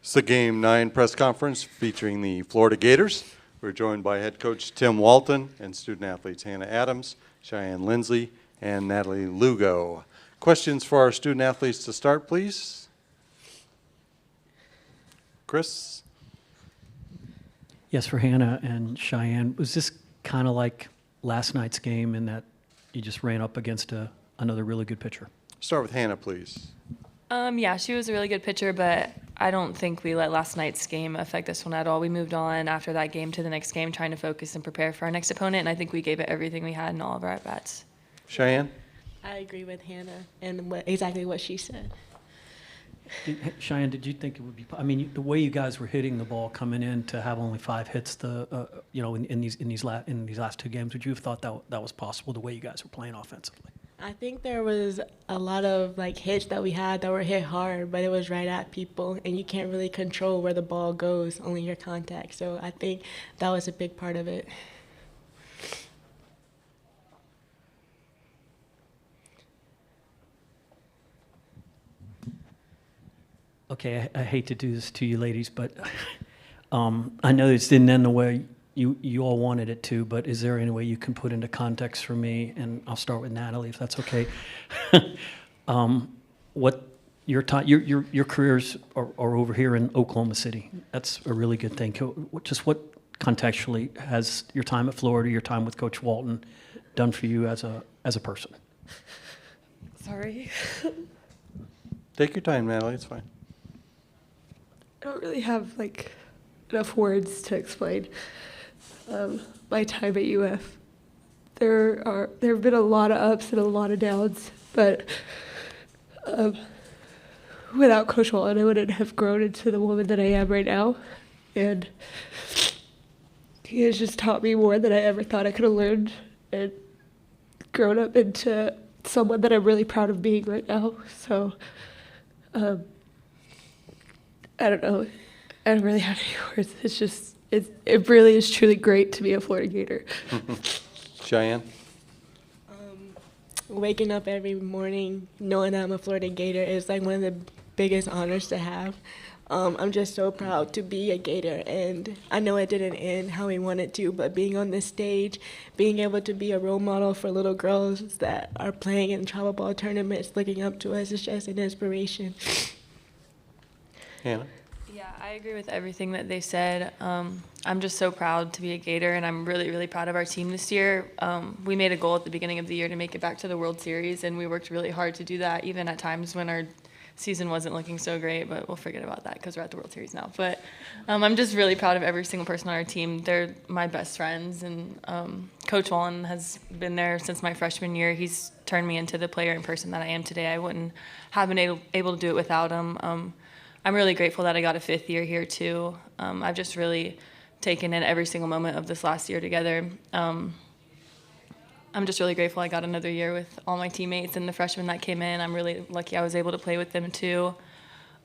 It's the Game 9 press conference featuring the Florida Gators. We're joined by head coach Tim Walton and student athletes Hannah Adams, Cheynne Lindsey, and Natalie Lugo. Questions for our student athletes to start, please. Chris? Yes, for Hannah and Cheynne, was this kind of like last night's game in that you just ran up against another really good pitcher? Start with Hannah, please. Yeah, she was a really good pitcher, but I don't think we let last night's game affect this one at all. We moved on after that game to the next game, trying to focus and prepare for our next opponent, and I think we gave it everything we had in all of our at-bats. Cheynne? I agree with Hannah and exactly what she said. Cheynne, did you think it would be? I mean, the way you guys were hitting the ball coming in to have only 5 hits, in these last 2 games, would you have thought that was possible? The way you guys were playing offensively? I think there was a lot of hits that we had that were hit hard, but it was right at people, and you can't really control where the ball goes, only your contact. So I think that was a big part of it. Okay, I hate to do this to you ladies, but I know this didn't end the way you all wanted it to, but is there any way you can put into context for me, and I'll start with Natalie if that's okay, what your careers are over here in Oklahoma City. That's a really good thing. Just what contextually has your time at Florida, your time with Coach Walton done for you as a person? Sorry. Take your time, Natalie. It's fine. I don't really have enough words to explain my time at UF. There have been a lot of ups and a lot of downs, but without Coach Walton, I wouldn't have grown into the woman that I am right now. And he has just taught me more than I ever thought I could have learned, and grown up into someone that I'm really proud of being right now. So I don't know. I don't really have any words. It's just, it really is truly great to be a Florida Gator. Cheynne? Waking up every morning knowing that I'm a Florida Gator is one of the biggest honors to have. I'm just so proud to be a Gator, and I know it didn't end how we wanted to, but being on this stage, being able to be a role model for little girls that are playing in travel ball tournaments, looking up to us, is just an inspiration. Hannah? Yeah, I agree with everything that they said. I'm just so proud to be a Gator, and I'm really, really proud of our team this year. We made a goal at the beginning of the year to make it back to the World Series, and we worked really hard to do that, even at times when our season wasn't looking so great, but we'll forget about that because we're at the World Series now. But I'm just really proud of every single person on our team. They're my best friends, and Coach Walton has been there since my freshman year. He's turned me into the player and person that I am today. I wouldn't have been able to do it without him. I'm really grateful that I got a 5th year here too. I've just really taken in every single moment of this last year together. I'm just really grateful I got another year with all my teammates and the freshmen that came in. I'm really lucky I was able to play with them too.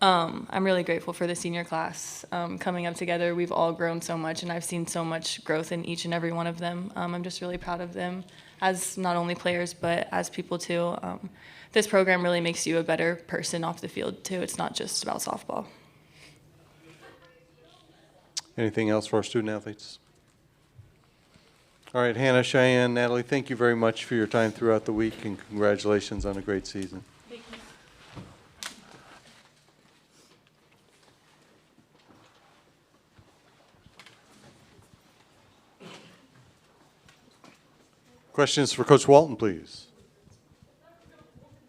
I'm really grateful for the senior class coming up together. We've all grown so much, and I've seen so much growth in each and every one of them. I'm just really proud of them as not only players but as people too. This program really makes you a better person off the field too. It's not just about softball. Anything else for our student athletes? All right, Hannah, Cheynne, Natalie, thank you very much for your time throughout the week, and congratulations on a great season. Thank you. Questions for Coach Walton, please.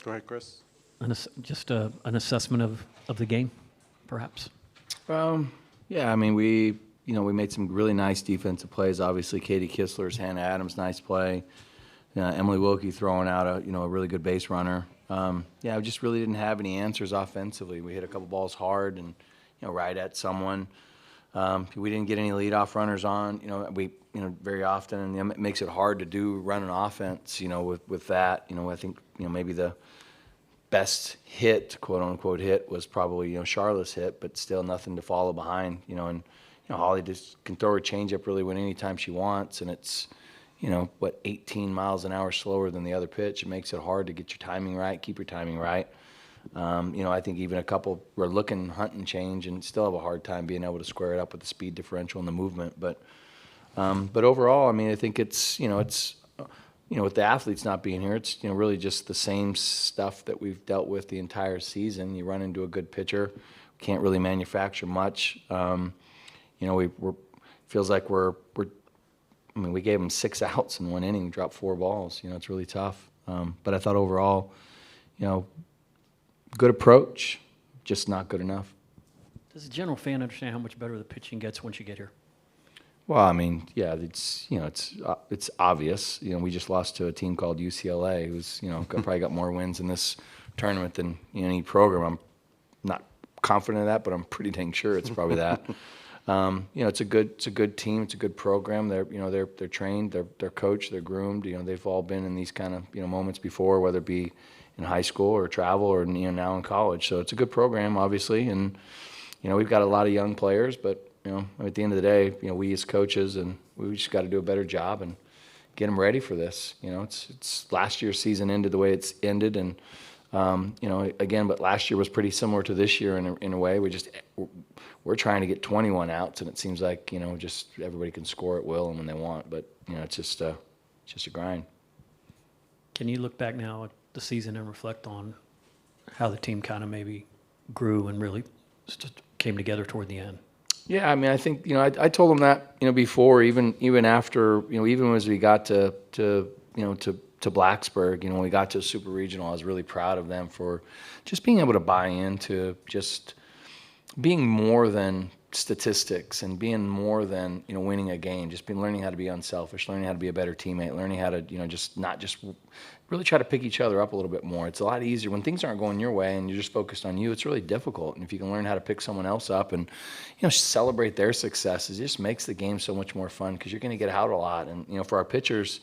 Go ahead, Chris. Just an assessment of the game, perhaps. Yeah, I mean, we made some really nice defensive plays. Obviously, Katie Kistler's, Hannah Adams, nice play. Emily Wilkie throwing out a really good base runner. We just really didn't have any answers offensively. We hit a couple balls hard and right at someone. We didn't get any leadoff runners on. We very often, and it makes it hard to run an offense. With that. I think maybe the best hit, quote unquote hit, was probably Charlotte's hit, but still nothing to follow behind. And Holly just can throw her changeup really anytime she wants, and it's 18 miles an hour slower than the other pitch. It makes it hard to get your timing right, keep your timing right. I think even a couple were looking, hunting change, and still have a hard time being able to square it up with the speed differential and the movement. But overall, I mean, I think it's with the athletes not being here, it's really just the same stuff that we've dealt with the entire season. You run into a good pitcher, can't really manufacture much. We're feels like we gave them 6 outs in 1 inning, dropped 4 balls. It's really tough. But I thought overall, good approach, just not good enough. Does the general fan understand how much better the pitching gets once you get here? Well, I mean, yeah, it's obvious. We just lost to a team called UCLA, who's probably got more wins in this tournament than any program. I'm not confident of that, but I'm pretty dang sure it's probably that. It's a good team. It's a good program. They're trained. They're coached. They're groomed. They've all been in these kind of moments before, whether it be in high school or travel or now in college. So it's a good program, obviously, and we've got a lot of young players, but. At the end of the day, we as coaches, and we just got to do a better job and get them ready for this. It's last year's season ended the way it's ended, and again, but last year was pretty similar to this year in a way. We're trying to get 21 outs, and it seems like just everybody can score at will and when they want, but it's just a grind. Can you look back now at the season and reflect on how the team kind of maybe grew and really just came together toward the end? Yeah, I mean, I think I told them that before, even after even as we got to Blacksburg, when we got to Super Regional, I was really proud of them for just being able to buy into just being more than statistics and being more than winning a game. Just learning how to be unselfish, learning how to be a better teammate, learning how to just not just really try to pick each other up a little bit more. It's a lot easier when things aren't going your way and you're just focused on you. It's really difficult. And if you can learn how to pick someone else up and celebrate their successes, it just makes the game so much more fun because you're going to get out a lot. And for our pitchers,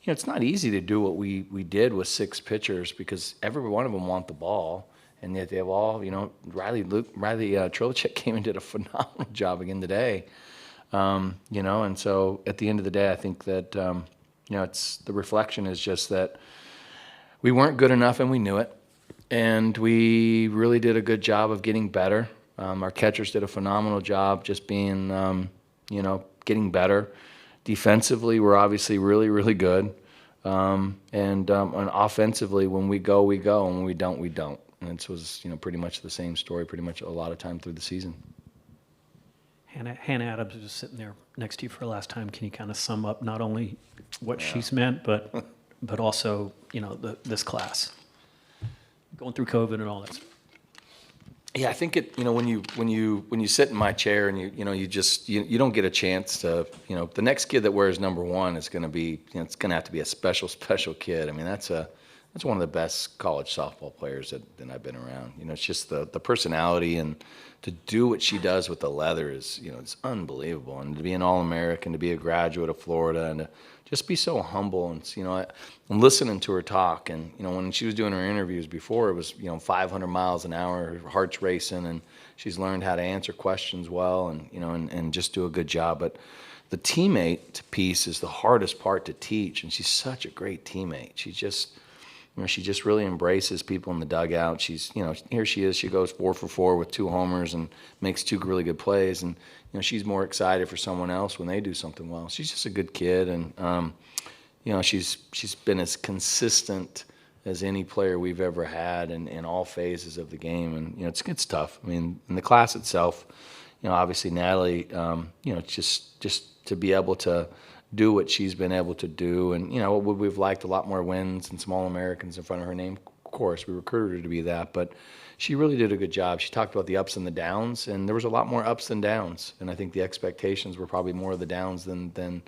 it's not easy to do what we did with 6 pitchers because every one of them want the ball. And yet they have all, Riley Trilicek came and did a phenomenal job again today. And so at the end of the day, I think that, it's the reflection is just that we weren't good enough and we knew it. And we really did a good job of getting better. Our catchers did a phenomenal job just being, getting better. Defensively, we're obviously really, really good. And offensively, when we go, we go. And when we don't, we don't. And it was, pretty much the same story pretty much a lot of time through the season. Hannah Adams is just sitting there next to you for the last time. Can you kind of sum up not only what she's meant, but also, this class going through COVID and all that? Yeah, I think it. When you sit in my chair and you don't get a chance to. The next kid that wears number 1 is going to be. It's going to have to be a special kid. I mean, that's one of the best college softball players that I've been around. It's just the personality and to do what she does with the leather is, it's unbelievable. And to be an All-American, to be a graduate of Florida, and to just be so humble. And, I'm listening to her talk. And, when she was doing her interviews before, it was, 500 miles an hour, her heart's racing, and she's learned how to answer questions well and, and just do a good job. But the teammate piece is the hardest part to teach. And she's such a great teammate. She just really embraces people in the dugout. She's, here she is. She goes 4 for 4 with 2 homers and makes 2 really good plays. And, she's more excited for someone else when they do something well. She's just a good kid. And, she's been as consistent as any player we've ever had in all phases of the game. And, it's tough. I mean, in the class itself, obviously Natalie, just to be able to do what she's been able to do. And, we've liked a lot more wins and some All-Americans in front of her name. Of course, we recruited her to be that, but she really did a good job. She talked about the ups and the downs, and there was a lot more ups than downs. And I think the expectations were probably more of the downs than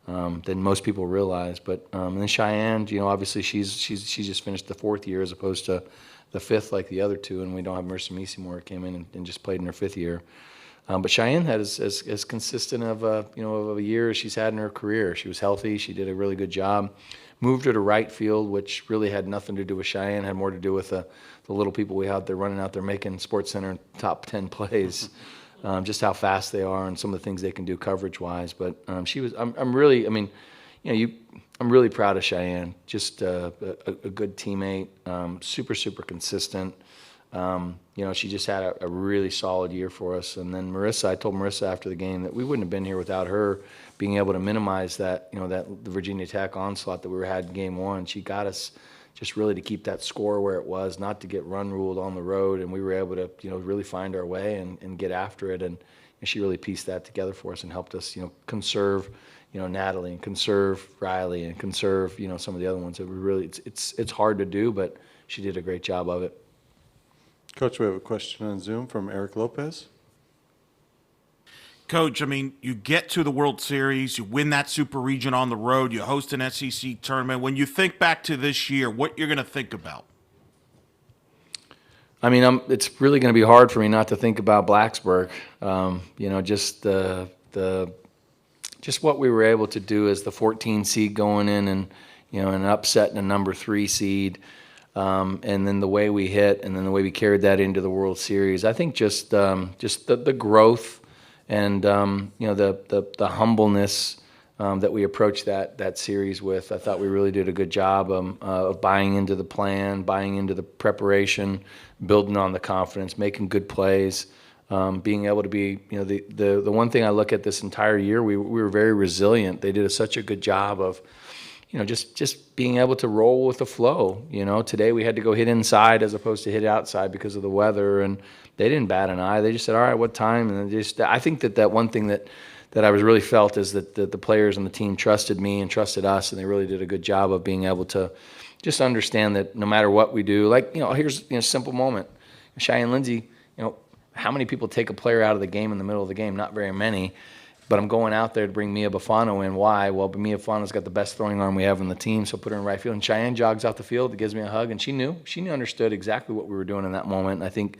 most people realize. But and then Cheynne, obviously she's just finished the 4th year as opposed to the 5th like the other 2, and we don't have Mercy Meesemore came in and just played in her 5th year. But Cheynne had as consistent of a year as she's had in her career. She was healthy. She did a really good job. Moved her to right field, which really had nothing to do with Cheynne. Had more to do with the little people we had there running out there making SportsCenter top 10 plays. Just how fast they are and some of the things they can do coverage-wise. But she was. I'm really. I mean, I'm really proud of Cheynne. Just a good teammate, super consistent. She just had a really solid year for us. And then Marissa, I told Marissa after the game that we wouldn't have been here without her being able to minimize that, the Virginia Tech onslaught that we had in game one. She got us just really to keep that score where it was, not to get run ruled on the road. And we were able to, really find our way and get after it. And she really pieced that together for us and helped us, conserve, Natalie, and conserve Riley, and conserve, some of the other ones that we really, it's hard to do, but she did a great job of it. Coach, we have a question on Zoom from Eric Lopez. Coach, I mean, you get to the World Series, you win that Super Region on the road, you host an SEC tournament. When you think back to this year, what you're going to think about? I mean, it's really going to be hard for me not to think about Blacksburg. Just what we were able to do as the 14 seed going in, and an upset and a number 3 seed. And then the way we hit, and then the way we carried that into the World Series. I think just the growth and the humbleness that we approached that series with. I thought we really did a good job of buying into the plan, buying into the preparation, building on the confidence, making good plays, being able to be the one thing I look at this entire year, we were very resilient. They did such a good job of just being able to roll with the flow. Today we had to go hit inside as opposed to hit outside because of the weather, and they didn't bat an eye. They just said, all right, what time? And I think that one thing that I was really felt is that the players and the team trusted me and trusted us, and they really did a good job of being able to just understand that no matter what we do, here's a simple moment. Cheynne Lindsey, how many people take a player out of the game in the middle of the game? Not very many. But I'm going out there to bring Mia Bufano in. Why? Well, Mia Bufano's got the best throwing arm we have in the team, so put her in right field. And Cheynne jogs out the field, gives me a hug, and she understood exactly what we were doing in that moment. And I think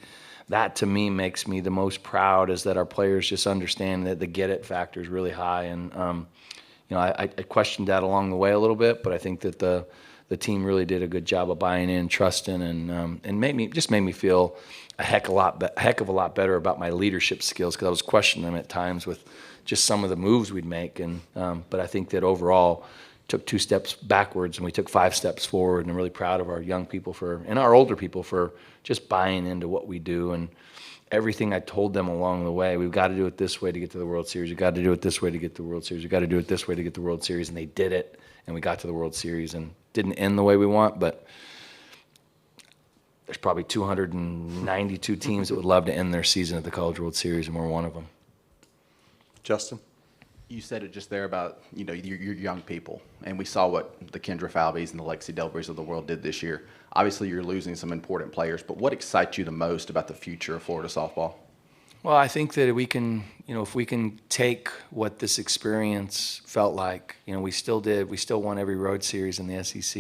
that, to me, makes me the most proud, is that our players just understand that the get-it factor is really high. And, I questioned that along the way a little bit, but I think that the team really did a good job of buying in, trusting, and made me feel a heck of a lot better about my leadership skills, because I was questioning them at times with just some of the moves we'd make. And but I think that overall took 2 steps backwards and we took 5 steps forward, and I'm really proud of our young people and our older people for just buying into what we do. And everything I told them along the way, we've got to do it this way to get to the World Series. We've got to do it this way to get to the World Series. We've got to do it this way to get to the World Series. And they did it, and we got to the World Series, and didn't end the way we want, but there's probably 292 teams that would love to end their season at the College World Series, and we're one of them. Justin? You said it just there about, your young people, and we saw what the Kendra Falveys and the Lexi Delberys of the world did this year. Obviously, you're losing some important players, but what excites you the most about the future of Florida softball? Well, I think that we can, if we can take what this experience felt like, we still won every road series in the SEC.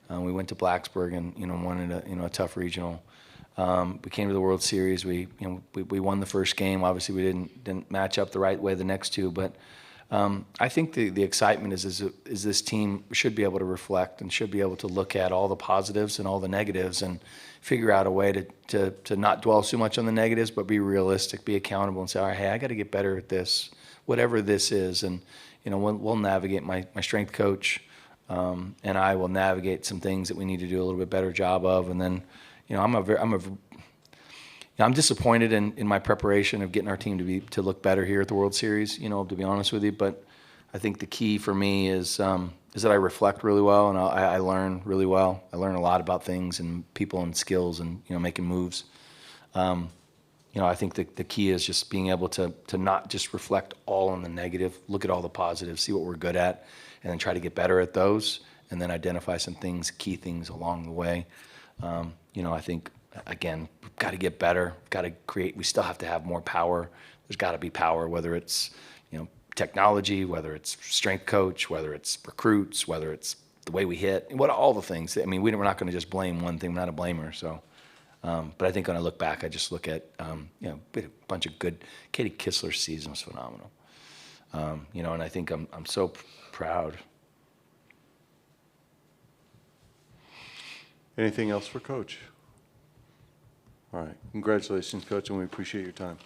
We went to Blacksburg and, won a tough regional. We came to the World Series. We won the first game. Obviously, we didn't match up the right way the next 2, but I think the excitement is this team should be able to reflect and should be able to look at all the positives and all the negatives and figure out a way to not dwell too much on the negatives, but be realistic, be accountable, and say, all right, hey, I got to get better at this, whatever this is. And we'll navigate. My strength coach and I will navigate some things that we need to do a little bit better job of. And then I'm disappointed in my preparation of getting our team to look better here at the World Series, to be honest with you. But I think the key for me is that I reflect really well, and I learn really well. I learn a lot about things and people and skills and, making moves. I think the key is just being able to not just reflect all on the negative, look at all the positives, see what we're good at, and then try to get better at those, and then identify some things, key things along the way. I think, again, we've got to get better. We've got to create. We still have to have more power. There's got to be power, whether it's technology, whether it's strength coach, whether it's recruits, whether it's the way we hit, all the things. I mean, we're not going to just blame one thing. We're not a blamer. So, but I think when I look back, I just look at a bunch of good. Katie Kissler's season was phenomenal. And I think I'm so proud. Anything else for Coach? All right. Congratulations, Coach, and we appreciate your time.